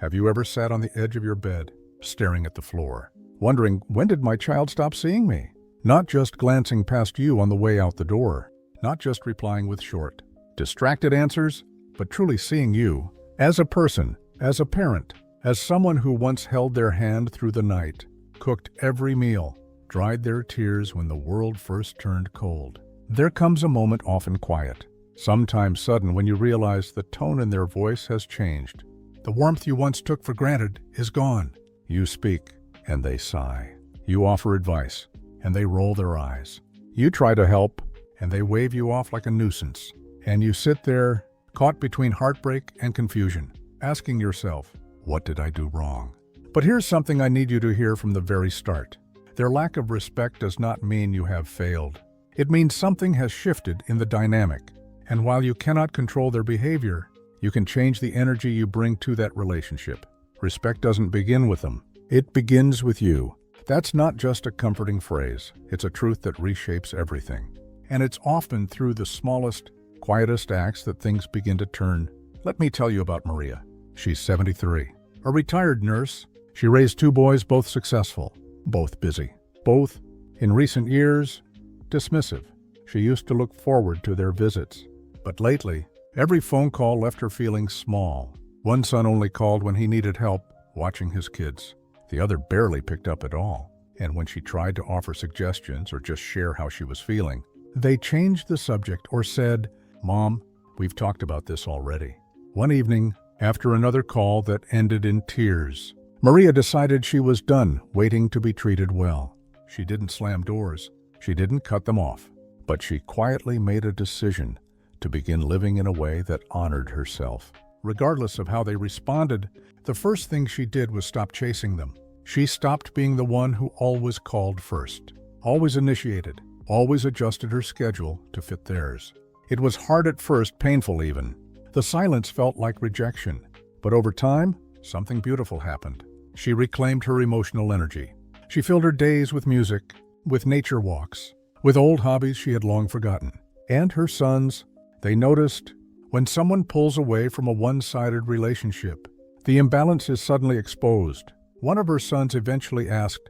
Have you ever sat on the edge of your bed, staring at the floor, wondering, when did my child stop seeing me? Not just glancing past you on the way out the door, not just replying with short, distracted answers, but truly seeing you as a person, as a parent, as someone who once held their hand through the night, cooked every meal, dried their tears when the world first turned cold. There comes a moment, often quiet, sometimes sudden, when you realize the tone in their voice has changed. The warmth you once took for granted is gone. You speak, and they sigh. You offer advice, and they roll their eyes. You try to help, and they wave you off like a nuisance. And you sit there, caught between heartbreak and confusion, asking yourself, what did I do wrong? But here's something I need you to hear from the very start. Their lack of respect does not mean you have failed. It means something has shifted in the dynamic. And while you cannot control their behavior, you can change the energy you bring to that relationship. Respect doesn't begin with them. It begins with you. That's not just a comforting phrase. It's a truth that reshapes everything. And it's often through the smallest, quietest acts that things begin to turn. Let me tell you about Maria. She's 73. A retired nurse. She raised 2 boys, both successful, both busy, both, in recent years, dismissive. She used to look forward to their visits. But lately, every phone call left her feeling small. One son only called when he needed help watching his kids. The other barely picked up at all. And when she tried to offer suggestions or just share how she was feeling, they changed the subject or said, "Mom, we've talked about this already." One evening, after another call that ended in tears, Maria decided she was done waiting to be treated well. She didn't slam doors. She didn't cut them off. But she quietly made a decision to begin living in a way that honored herself. Regardless of how they responded, the first thing she did was stop chasing them. She stopped being the one who always called first, always initiated, always adjusted her schedule to fit theirs. It was hard at first, painful even. The silence felt like rejection. But over time, something beautiful happened. She reclaimed her emotional energy. She filled her days with music, with nature walks, with old hobbies she had long forgotten. And her sons, they noticed, when someone pulls away from a one-sided relationship, the imbalance is suddenly exposed. One of her sons eventually asked,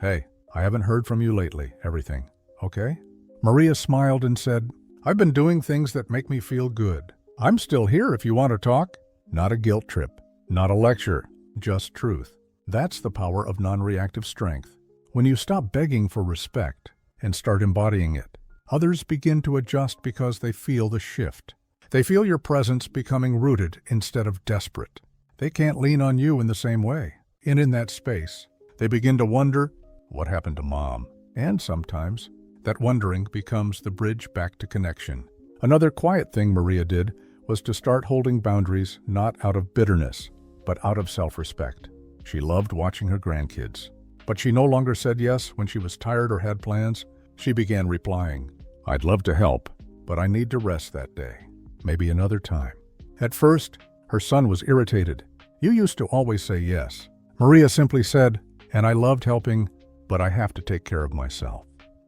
"Hey, I haven't heard from you lately. Everything okay?" Maria smiled and said, "I've been doing things that make me feel good. I'm still here if you want to talk." Not a guilt trip, not a lecture, just truth. That's the power of non-reactive strength. When you stop begging for respect and start embodying it, others begin to adjust because they feel the shift. They feel your presence becoming rooted instead of desperate. They can't lean on you in the same way. And in that space, they begin to wonder, what happened to Mom? And sometimes, that wondering becomes the bridge back to connection. Another quiet thing Maria did was to start holding boundaries not out of bitterness, but out of self-respect. She loved watching her grandkids. But she no longer said yes when she was tired or had plans. She began replying, "I'd love to help, but I need to rest that day. Maybe another time." At first, her son was irritated. "You used to always say yes." Maria simply said, "And I loved helping, but I have to take care of myself."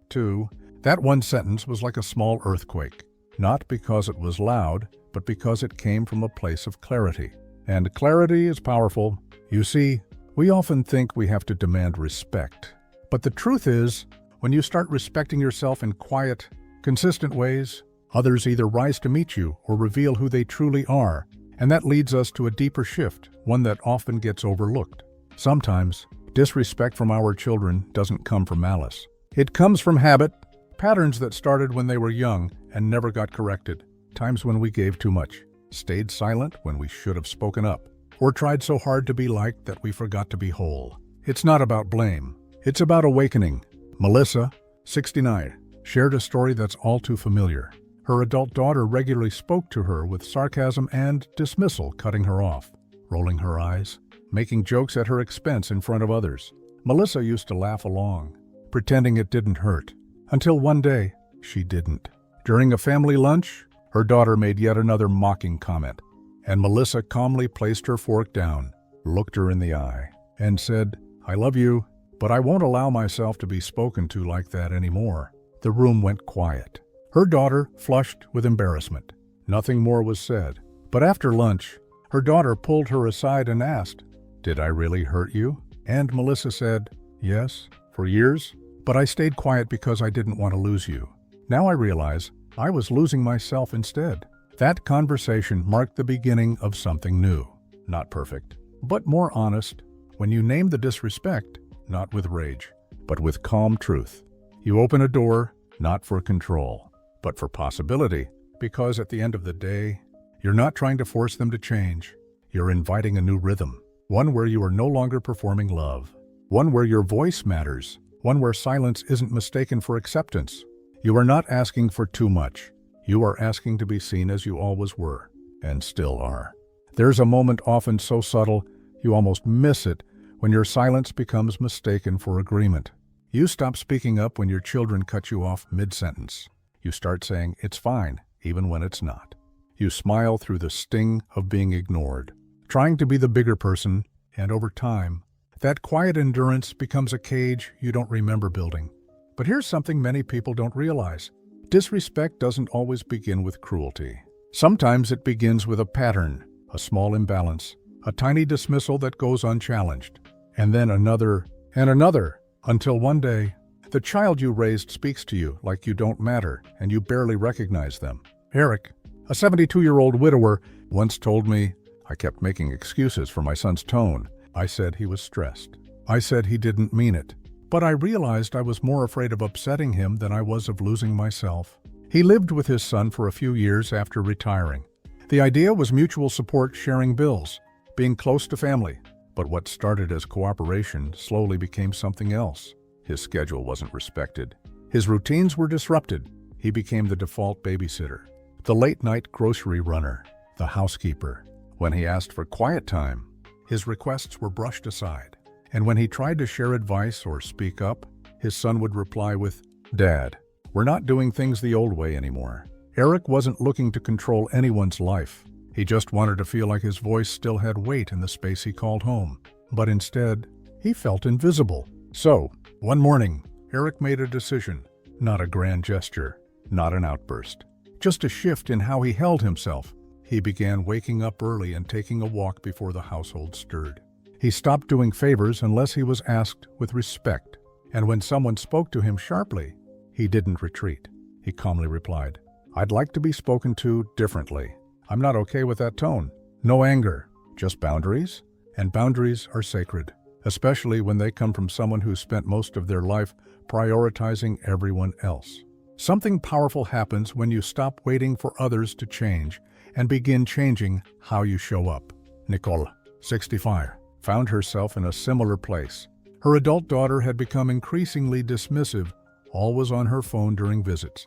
2. That one sentence was like a small earthquake, not because it was loud, but because it came from a place of clarity. And clarity is powerful. You see, we often think we have to demand respect. But the truth is, when you start respecting yourself in quiet, consistent ways, others either rise to meet you or reveal who they truly are. And that leads us to a deeper shift, one that often gets overlooked. Sometimes, disrespect from our children doesn't come from malice. It comes from habit, patterns that started when they were young and never got corrected. Times when we gave too much, stayed silent when we should have spoken up, or tried so hard to be liked that we forgot to be whole. It's not about blame. It's about awakening. Melissa, 69, shared a story that's all too familiar. Her adult daughter regularly spoke to her with sarcasm and dismissal, cutting her off, rolling her eyes, making jokes at her expense in front of others. Melissa used to laugh along, pretending it didn't hurt, until one day, she didn't. During a family lunch, her daughter made yet another mocking comment, and Melissa calmly placed her fork down, looked her in the eye, and said, "I love you, but I won't allow myself to be spoken to like that anymore." The room went quiet. Her daughter flushed with embarrassment. Nothing more was said. But after lunch, Her daughter pulled her aside and asked, "Did I really hurt you?" And Melissa said, "Yes, for years, but I stayed quiet because I didn't want to lose you. Now I realize I was losing myself instead." That conversation marked the beginning of something new. Not perfect, but more honest. When you name the disrespect, not with rage, but with calm truth, you open a door, not for control, but for possibility. Because at the end of the day, you're not trying to force them to change. You're inviting a new rhythm, one where you are no longer performing love, one where your voice matters, one where silence isn't mistaken for acceptance. You are not asking for too much. You are asking to be seen as you always were, and still are. There's a moment often so subtle, you almost miss it, when your silence becomes mistaken for agreement. You stop speaking up when your children cut you off mid-sentence. You start saying, "It's fine," even when it's not. You smile through the sting of being ignored, trying to be the bigger person, and over time, that quiet endurance becomes a cage you don't remember building. But here's something many people don't realize. Disrespect doesn't always begin with cruelty. Sometimes it begins with a pattern, a small imbalance, a tiny dismissal that goes unchallenged, and then another and another, until one day, the child you raised speaks to you like you don't matter and you barely recognize them. Eric, a 72-year-old widower, once told me, "I kept making excuses for my son's tone. I said he was stressed. I said he didn't mean it. But I realized I was more afraid of upsetting him than I was of losing myself." He lived with his son for a few years after retiring. The idea was mutual support, sharing bills, being close to family. But what started as cooperation slowly became something else. His schedule wasn't respected. His routines were disrupted. He became the default babysitter, the late-night grocery runner, the housekeeper. When he asked for quiet time, his requests were brushed aside. And when he tried to share advice or speak up, his son would reply with, "Dad, we're not doing things the old way anymore." Eric wasn't looking to control anyone's life. He just wanted to feel like his voice still had weight in the space he called home. But instead, he felt invisible. So, one morning, Eric made a decision. Not a grand gesture, not an outburst, just a shift in how he held himself. He began waking up early and taking a walk before the household stirred. He stopped doing favors unless he was asked with respect. And when someone spoke to him sharply, he didn't retreat. He calmly replied, "I'd like to be spoken to differently. I'm not okay with that tone." No anger, just boundaries. And boundaries are sacred, especially when they come from someone who spent most of their life prioritizing everyone else. Something powerful happens when you stop waiting for others to change and begin changing how you show up. Nicole, 65, found herself in a similar place. Her adult daughter had become increasingly dismissive, always on her phone during visits,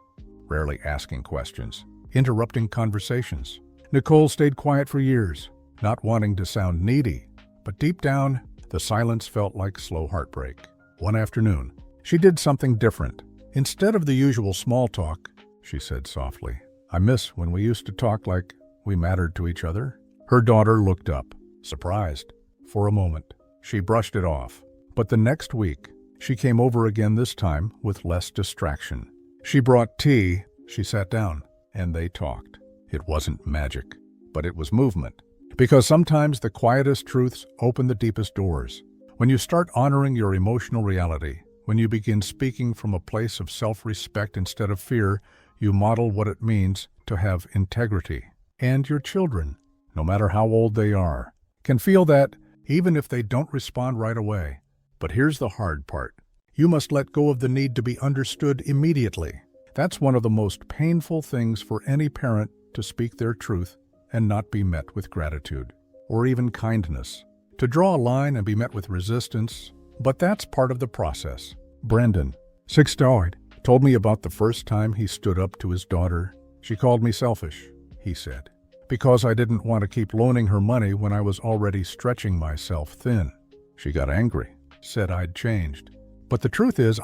rarely asking questions, interrupting conversations. Nicole stayed quiet for years, not wanting to sound needy, but deep down, the silence felt like slow heartbreak. One afternoon, she did something different. Instead of the usual small talk, she said softly, "I miss when we used to talk like we mattered to each other." Her daughter looked up, surprised. For a moment, she brushed it off. But the next week, she came over again, this time with less distraction. She brought tea, she sat down, and they talked. It wasn't magic, but it was movement. Because sometimes the quietest truths open the deepest doors. When you start honoring your emotional reality, when you begin speaking from a place of self-respect instead of fear, you model what it means to have integrity. And your children, no matter how old they are, can feel that even if they don't respond right away. But here's the hard part. You must let go of the need to be understood immediately. That's one of the most painful things for any parent, to speak their truth and not be met with gratitude or even kindness. To draw a line and be met with resistance, but that's part of the process. Brendan, 68, told me about the first time he stood up to his daughter. "She called me selfish," he said, "because I didn't want to keep loaning her money when I was already stretching myself thin." She got angry, said I'd changed. But the truth is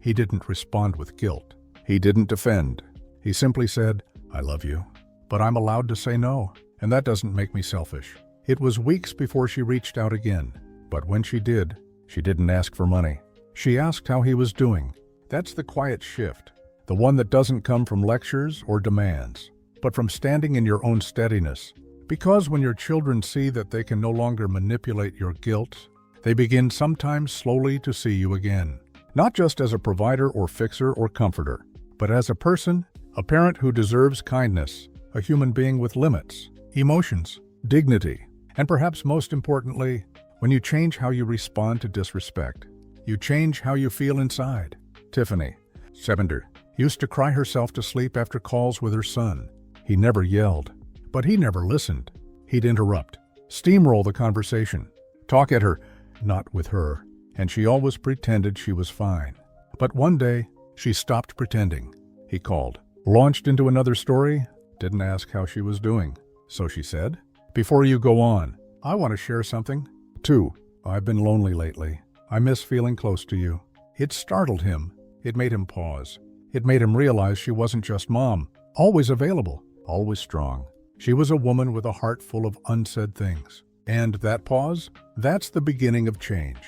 he didn't respond with guilt. He didn't defend. He simply said, "I love you, but I'm allowed to say no, and that doesn't make me selfish." It was weeks before she reached out again, but when she did, she didn't ask for money. She asked how he was doing. That's the quiet shift, the one that doesn't come from lectures or demands, but from standing in your own steadiness. Because when your children see that they can no longer manipulate your guilt, they begin sometimes slowly to see you again. Not just as a provider or fixer or comforter, but as a person, a parent who deserves kindness, a human being with limits, emotions, dignity, and perhaps most importantly, when you change how you respond to disrespect, you change how you feel inside. Tiffany, 70, used to cry herself to sleep after calls with her son. He never yelled, but he never listened. He'd interrupt, steamroll the conversation, talk at her, not with her, and she always pretended she was fine. But one day, she stopped pretending. He called, launched into another story, didn't ask how she was doing. So she said, "Before you go on, I want to share something. 2. I've been lonely lately. I miss feeling close to you." It startled him. It made him pause. It made him realize she wasn't just mom, always available, always strong. She was a woman with a heart full of unsaid things. And that pause, that's the beginning of change.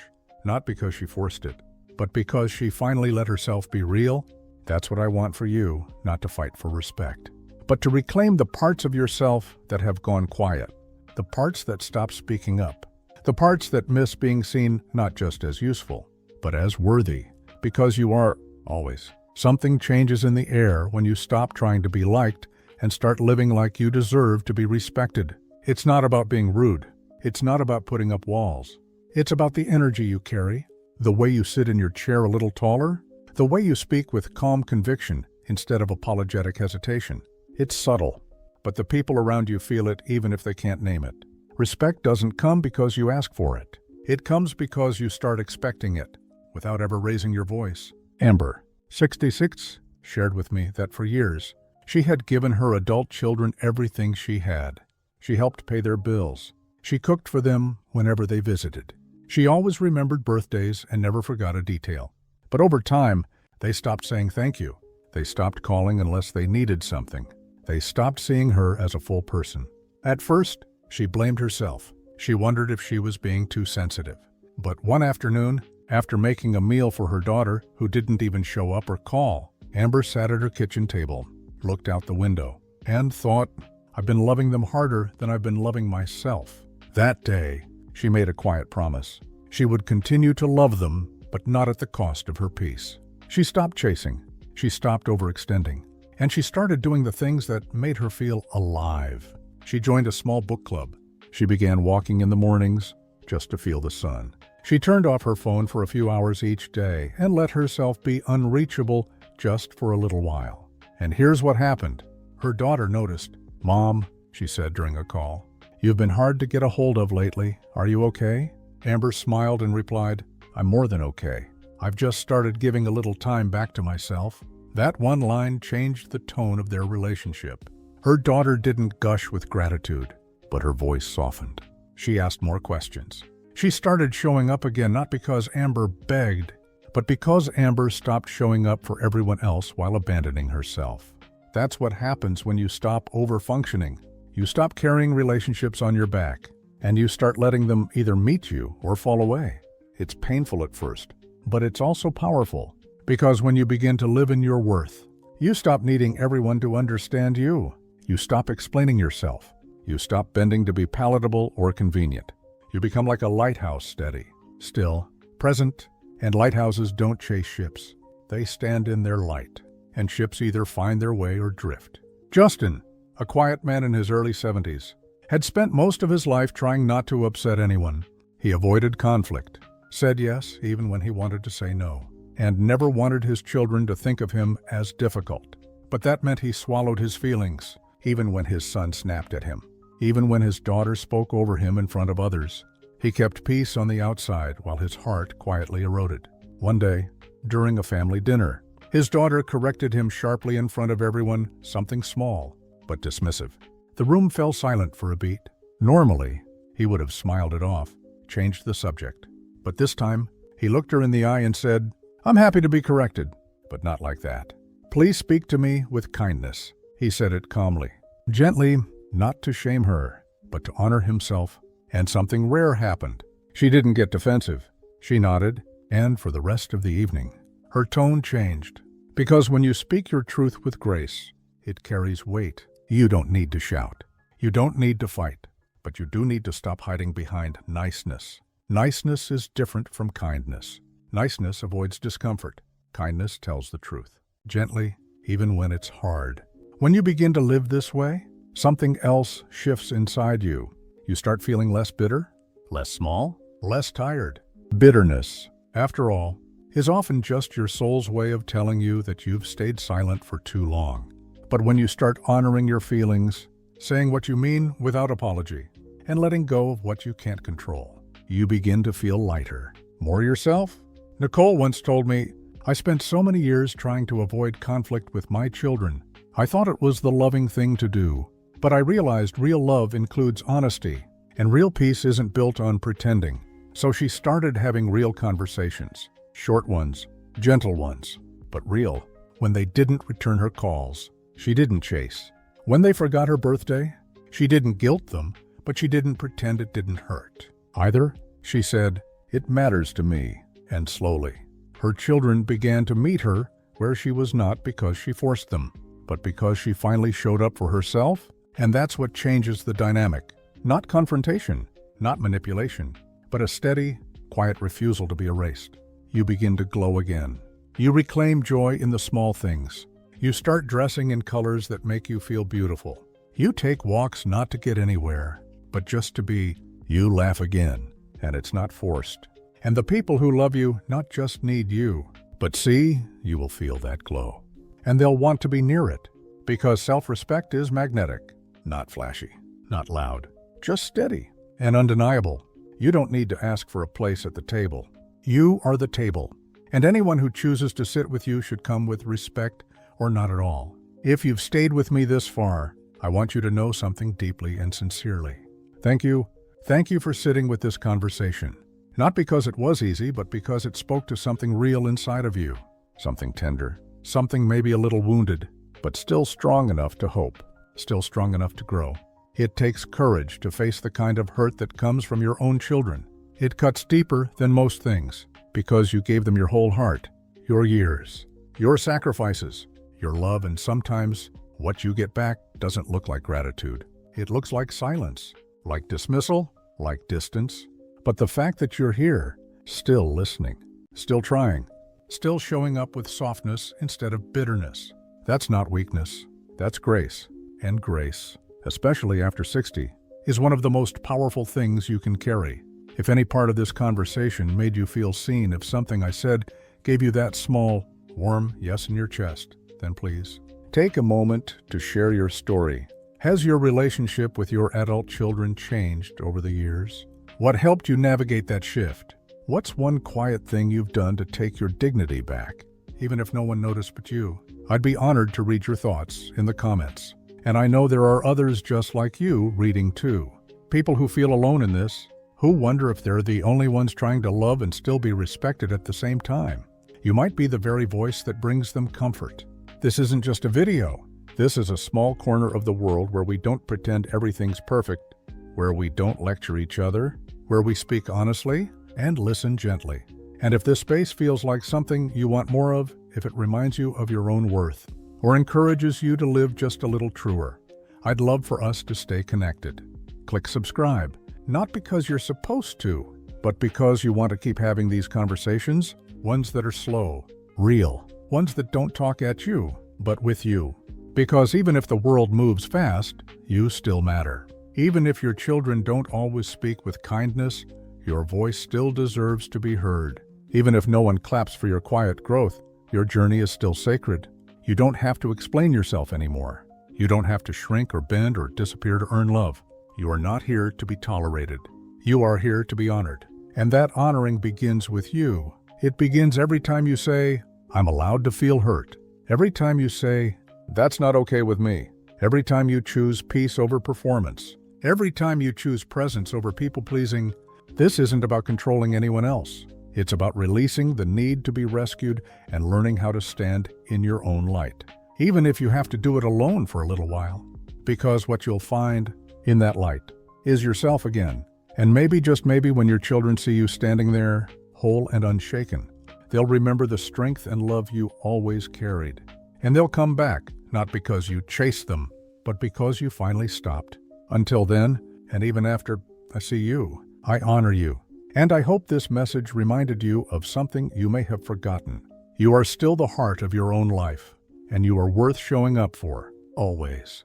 Not because she forced it, but because she finally let herself be real. That's what I want for you, not to fight for respect, but to reclaim the parts of yourself that have gone quiet, the parts that stop speaking up, the parts that miss being seen not just as useful, but as worthy, because you are, always. Something changes in the air when you stop trying to be liked and start living like you deserve to be respected. It's not about being rude. It's not about putting up walls. It's about the energy you carry, the way you sit in your chair a little taller, the way you speak with calm conviction instead of apologetic hesitation. It's subtle, but the people around you feel it even if they can't name it. Respect doesn't come because you ask for it. It comes because you start expecting it, without ever raising your voice. Amber, 66, shared with me that for years, she had given her adult children everything she had. She helped pay their bills. She cooked for them whenever they visited. She always remembered birthdays and never forgot a detail. But over time, they stopped saying thank you. They stopped calling unless they needed something. They stopped seeing her as a full person. At first, she blamed herself. She wondered if she was being too sensitive. But one afternoon, after making a meal for her daughter, who didn't even show up or call, Amber sat at her kitchen table, looked out the window, and thought, "I've been loving them harder than I've been loving myself." That day, she made a quiet promise. She would continue to love them, but not at the cost of her peace. She stopped chasing. She stopped overextending. And she started doing the things that made her feel alive. She joined a small book club. She began walking in the mornings just to feel the sun. She turned off her phone for a few hours each day and let herself be unreachable just for a little while. And here's what happened. Her daughter noticed. "Mom," she said during a call, "you've been hard to get a hold of lately. Are you okay?" Amber smiled and replied, "I'm more than okay. I've just started giving a little time back to myself." That one line changed the tone of their relationship. Her daughter didn't gush with gratitude, but her voice softened. She asked more questions. She started showing up again, not because Amber begged, but because Amber stopped showing up for everyone else while abandoning herself. That's what happens when you stop over-functioning. You stop carrying relationships on your back, and you start letting them either meet you or fall away. It's painful at first, but it's also powerful, because when you begin to live in your worth, you stop needing everyone to understand you. You stop explaining yourself. You stop bending to be palatable or convenient. You become like a lighthouse, steady, still, present, and lighthouses don't chase ships. They stand in their light, and ships either find their way or drift. Justin, a quiet man in his early 70s, had spent most of his life trying not to upset anyone. He avoided conflict, said yes even when he wanted to say no, and never wanted his children to think of him as difficult. But that meant he swallowed his feelings, even when his son snapped at him, even when his daughter spoke over him in front of others. He kept peace on the outside while his heart quietly eroded. One day, during a family dinner, his daughter corrected him sharply in front of everyone, something small, but dismissive. The room fell silent for a beat. Normally, he would have smiled it off, changed the subject. But this time, he looked her in the eye and said, "I'm happy to be corrected, but not like that. Please speak to me with kindness." He said it calmly, gently, not to shame her, but to honor himself, and something rare happened. She didn't get defensive. She nodded, and for the rest of the evening, her tone changed. Because when you speak your truth with grace, it carries weight. You don't need to shout. You don't need to fight, but you do need to stop hiding behind niceness. Niceness is different from kindness. Niceness avoids discomfort. Kindness tells the truth, gently, even when it's hard. When you begin to live this way, something else shifts inside you. You start feeling less bitter, less small, less tired. Bitterness, after all, is often just your soul's way of telling you that you've stayed silent for too long. But when you start honoring your feelings, saying what you mean without apology, and letting go of what you can't control, you begin to feel lighter, more yourself. Nicole once told me, "I spent so many years trying to avoid conflict with my children. I thought it was the loving thing to do, but I realized real love includes honesty, and real peace isn't built on pretending." So she started having real conversations, short ones, gentle ones, but real. When they didn't return her calls, she didn't chase. When they forgot her birthday, she didn't guilt them, but she didn't pretend it didn't hurt either. She said, "It matters to me," and slowly, her children began to meet her where she was, not because she forced them, but because she finally showed up for herself. And that's what changes the dynamic. Not confrontation, not manipulation, but a steady, quiet refusal to be erased. You begin to glow again. You reclaim joy in the small things. You start dressing in colors that make you feel beautiful. You take walks not to get anywhere, but just to be. You laugh again, and it's not forced. And the people who love you not just need you, but see, you will feel that glow. And they'll want to be near it, because self-respect is magnetic, not flashy, not loud, just steady and undeniable. You don't need to ask for a place at the table. You are the table, and anyone who chooses to sit with you should come with respect or not at all. If you've stayed with me this far, I want you to know something deeply and sincerely. Thank you. Thank you for sitting with this conversation. Not because it was easy, but because it spoke to something real inside of you. Something tender, something maybe a little wounded, but still strong enough to hope, still strong enough to grow. It takes courage to face the kind of hurt that comes from your own children. It cuts deeper than most things, because you gave them your whole heart, your years, your sacrifices, your love, and sometimes what you get back doesn't look like gratitude. It looks like silence, like dismissal, like distance. But the fact that you're here, still listening, still trying, still showing up with softness instead of bitterness, that's not weakness, that's grace. And grace, especially after 60, is one of the most powerful things you can carry. If any part of this conversation made you feel seen, if something I said gave you that small, warm yes in your chest, then please take a moment to share your story. Has your relationship with your adult children changed over the years? What helped you navigate that shift? What's one quiet thing you've done to take your dignity back, even if no one noticed but you? I'd be honored to read your thoughts in the comments. And I know there are others just like you reading too. People who feel alone in this, who wonder if they're the only ones trying to love and still be respected at the same time. You might be the very voice that brings them comfort. This isn't just a video. This is a small corner of the world where we don't pretend everything's perfect, where we don't lecture each other, where we speak honestly and listen gently. And if this space feels like something you want more of, if it reminds you of your own worth, or encourages you to live just a little truer, I'd love for us to stay connected. Click subscribe, not because you're supposed to, but because you want to keep having these conversations, ones that are slow, real, ones that don't talk at you, but with you. Because even if the world moves fast, you still matter. Even if your children don't always speak with kindness, your voice still deserves to be heard. Even if no one claps for your quiet growth, your journey is still sacred. You don't have to explain yourself anymore. You don't have to shrink or bend or disappear to earn love. You are not here to be tolerated. You are here to be honored. And that honoring begins with you. It begins every time you say, "I'm allowed to feel hurt." Every time you say, "That's not okay with me." Every time you choose peace over performance. Every time you choose presence over people-pleasing. This isn't about controlling anyone else. It's about releasing the need to be rescued and learning how to stand in your own light, even if you have to do it alone for a little while. Because what you'll find in that light is yourself again. And maybe, just maybe, when your children see you standing there, whole and unshaken, they'll remember the strength and love you always carried. And they'll come back, not because you chased them, but because you finally stopped. Until then, and even after I see you, I honor you. And I hope this message reminded you of something you may have forgotten. You are still the heart of your own life, and you are worth showing up for, always.